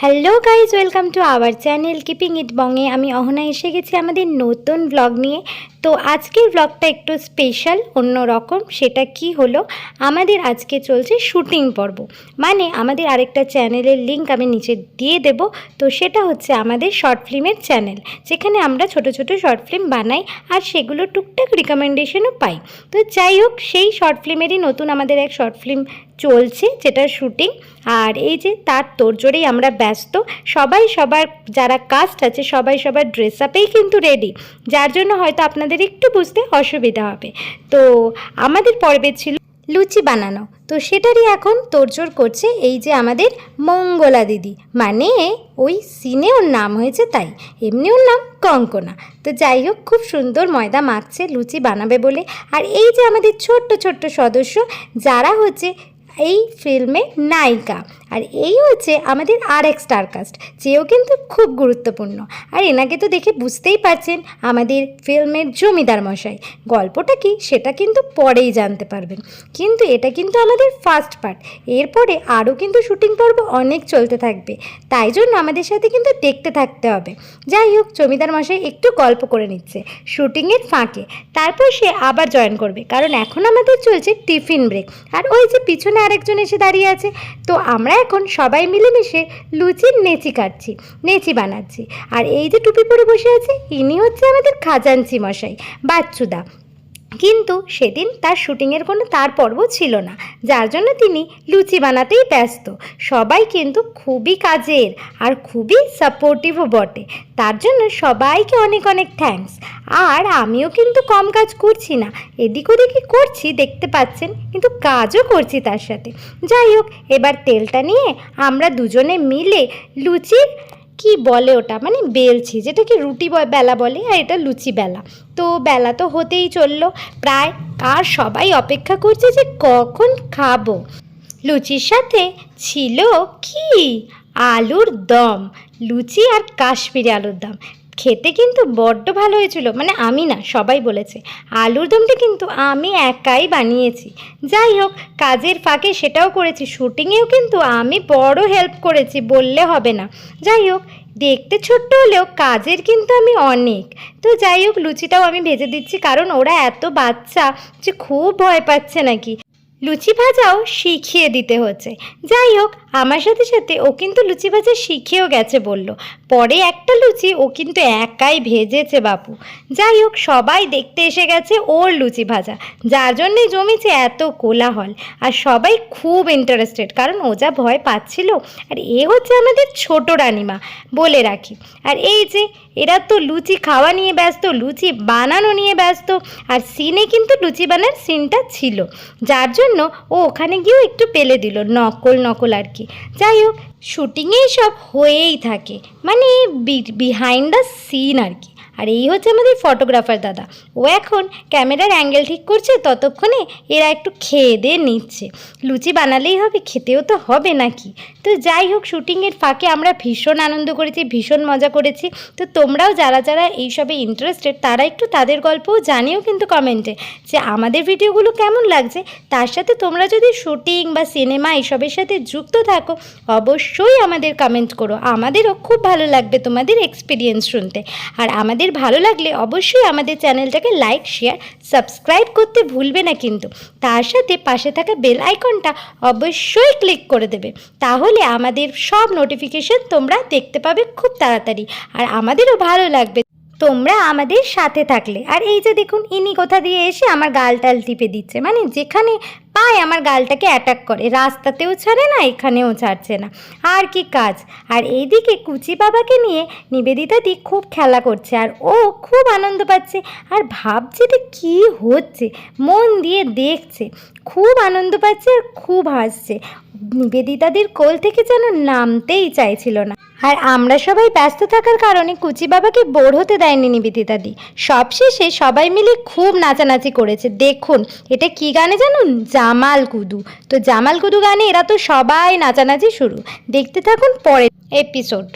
Hello guys, welcome to our channel keeping it Bong. আমি অহনা এসে গেছি আমাদের নতুন ব্লগ নিয়ে। তো আজকের ব্লগটা একটু স্পেশাল, অন্য রকম। সেটা কি হলো, আমাদের আজকে চলছে শুটিং পর্ব। মানে আমাদের আরেকটা চ্যানেলের লিঙ্ক আমি নিচে দিয়ে দেব। তো সেটা হচ্ছে আমাদের শর্ট ফিল্মের চ্যানেল, যেখানে আমরা ছোট ছোট শর্ট ফিল্ম বানাই আর সেগুলো টুকটাক রিকমেন্ডেশনও পাই। তো যাই হোক, সেই শর্ট ফিল্মেরই নতুন আমাদের এক শর্ট ফিল্ম চলছে, যেটার শুটিং। আর এই যে তার তোড়জোড়েই আমরা ব্যস্ত। সবাই সবার যারা কাস্ট আছে সবাই সবার ড্রেস আপেই কিন্তু রেডি, যার জন্য হয়তো আপনাদের একটু বুঝতে অসুবিধা হবে। তো আমাদের পর্বে ছিল লুচি বানানো, তো সেটারই এখন তোড়জোড় করছে এই যে আমাদের মঙ্গলা দিদি। মানে ওই সিনে ওর নাম হয়েছে তাই, এমনি ওর নাম কঙ্কনা। তো যাই হোক, খুব সুন্দর ময়দা মাখছে লুচি বানাবে বলে। আর এই যে আমাদের ছোট্ট ছোট্ট সদস্য, যারা হচ্ছে এই ফিল্মে নায়িকা, আর এই হচ্ছে আমাদের আরেক স্টারকাস্ট, যেও কিন্তু খুব গুরুত্বপূর্ণ। আর এনাকে তো দেখে বুঝতেই পারছেন, আমাদের ফিল্মের জমিদার মশাই। গল্পটা কি সেটা কিন্তু পরেই জানতে পারবেন, কিন্তু এটা কিন্তু আমাদের ফার্স্ট পার্ট। এরপরে আরও কিন্তু শুটিং পর্ব অনেক চলতে থাকবে, তাই জন্য আমাদের সাথে কিন্তু দেখতে থাকতে হবে। যাই হোক, জমিদার মশাই একটু গল্প করে নিচ্ছে শুটিংয়ের ফাঁকে, তারপর সে আবার জয়েন করবে, কারণ এখন আমাদের চলছে টিফিন ব্রেক। আর ওই যে পিছনে আরেকজন এসে দাঁড়িয়ে আছে। তো আমরা এখন সবাই মিলেমিশে লুচির নেচি বানাচ্ছি। আর এই যে টুপি পরে বসে আছে, ইনি হচ্ছে আমাদের খাজাঞ্চি মশাই, বাচ্চুদা। কিন্তু সেদিন তার শুটিংয়ের কোনো তার পর্ব ছিল না, যার জন্য তিনি লুচি বানাতেই ব্যস্ত। সবাই কিন্তু খুবই কাজের আর খুবই সাপোর্টিভও বটে, তার জন্য সবাইকে অনেক অনেক থ্যাঙ্কস। আর আমিও কিন্তু কম কাজ করছি না, এদিক ওদিকই করছি দেখতে পাচ্ছেন, কিন্তু কাজও করছি তার সাথে। যাই হোক, এবার তেলটা নিয়ে আমরা দুজনে মিলে লুচির কি বলে ওটা, মানে বেলছি, যেটা কি রুটি বেলা বলে, আর এটা লুচি বেলা। তো বেলা তো হতেই চললো প্রায়, আর সবাই অপেক্ষা করছে যে কখন খাবো। লুচির সাথে ছিল কি, আলুর দম। লুচি আর কাশ্মীরি আলুর দম খেতে কিন্তু বড্ড ভালো হয়েছিল। মানে আমি না, সবাই বলেছে। আলুর দমটা কিন্তু আমি একাই বানিয়েছি। যাই হোক, কাজের ফাঁকে সেটাও করেছি, শুটিংয়েও কিন্তু আমি বড় হেল্প করেছি বললে হবে না। যাই হোক, দেখতে ছোট্ট হলেও কাজের কিন্তু আমি অনেক। তো যাই হোক, লুচিটাও আমি ভেজে দিচ্ছি, কারণ ওরা এত বাচ্চা যে খুব ভয় পাচ্ছে নাকি। লুচি ভাজাও শিখিয়ে দিতে হচ্ছে। যাই হোক, আমার সাথে সাথে ও কিন্তু লুচি ভাজা শিখেও গেছে বলল। পরে একটা লুচি ও কিন্তু একাই ভেজেছে বাপু। যাই হোক, সবাই দেখতে এসে গেছে ওর লুচি ভাজা, যার জন্যই জমেছে এত কোলাহল। আর সবাই খুব ইন্টারেস্টেড, কারণ ও যা ভয় পাচ্ছিল। আর এ হচ্ছে আমাদের ছোট রানিমা, বলে রাখি। আর এই যে এরা তো লুচি খাওয়া নিয়ে ব্যস্ত, লুচি বানানো নিয়ে ব্যস্ত। আর সিনে কিন্তু লুচি বানার সিনটা ছিল, যার জন্য ও ওখানে গিয়েও একটু পেলে দিল, নকল আর কি। যাই হোক, শুটিংয়ে সব হয়েই থাকে, মানে বিহাইন্ড দ্য সিন আর কি। আর এই হচ্ছে আমাদের ফটোগ্রাফার দাদা, ও এখন ক্যামেরার অ্যাঙ্গেল ঠিক করছে, ততক্ষণে এরা একটু খেয়ে দিয়ে নিচ্ছে। লুচি বানালেই হবে, খেতেও তো হবে নাকি। তো যাই হোক, শুটিংয়ের ফাঁকে আমরা ভীষণ আনন্দ করেছি, ভীষণ মজা করেছি। তো তোমরাও যারা যারা এইসবে ইন্টারেস্টেড, তারা একটু তাদের গল্পও জানিও কিন্তু কমেন্টে, যে আমাদের ভিডিওগুলো কেমন লাগছে। তার সাথে তোমরা যদি শুটিং বা সিনেমা এইসবের সাথে যুক্ত থাকো, অবশ্যই আমাদের কমেন্ট করো, আমাদেরও খুব ভালো লাগবে তোমাদের এক্সপিরিয়েন্স শুনতে। আর আমাদের ভালো লাগলে অবশ্যই আমাদের চ্যানেলটাকে লাইক, শেয়ার, সাবস্ক্রাইব করতে ভুলবে না কিন্তু। তার সাথে পাশে থাকা বেল আইকনটা অবশ্যই ক্লিক করে দেবে, তাহলে আমাদের সব নোটিফিকেশন তোমরা দেখতে পাবে খুব তাড়াতাড়ি। আর আমাদেরও ভালো লাগবে তোমরা আমাদের সাথে থাকলে। আর এই যে দেখুন, ইনি কোথা দিয়ে এসে আমার গালটাল টিপে দিচ্ছে, মানে যেখানে পায় আমার গালটাকে অ্যাটাক করে, রাস্তাতেও ছাড়ে না, এখানেও ছাড়ছে না, আর কি কাজ। আর এইদিকে কুচি বাবাকে নিয়ে নিবেদিতাদি খুব খেলা করছে, আর ও খুব আনন্দ পাচ্ছে, আর ভাবছে যে কী হচ্ছে, মন দিয়ে দেখছে, খুব আনন্দ পাচ্ছে আর খুব হাসছে। নিবেদিতাদির কোল থেকে যেন নামতেই চাইছিল না। আর আমরা সবাই ব্যস্ত থাকার কারণে কুচি বাবাকে বোর হতে দেয়নি নিবেদিতাদি। সবশেষে সবাই মিলে খুব নাচানাচি করেছে। দেখুন, এটা কি গানে জানুন, জামাল কুদু। তো জামাল কুদু গানে এরা তো সবাই নাচানাচি শুরু। দেখতে থাকুন পরের এপিসোড।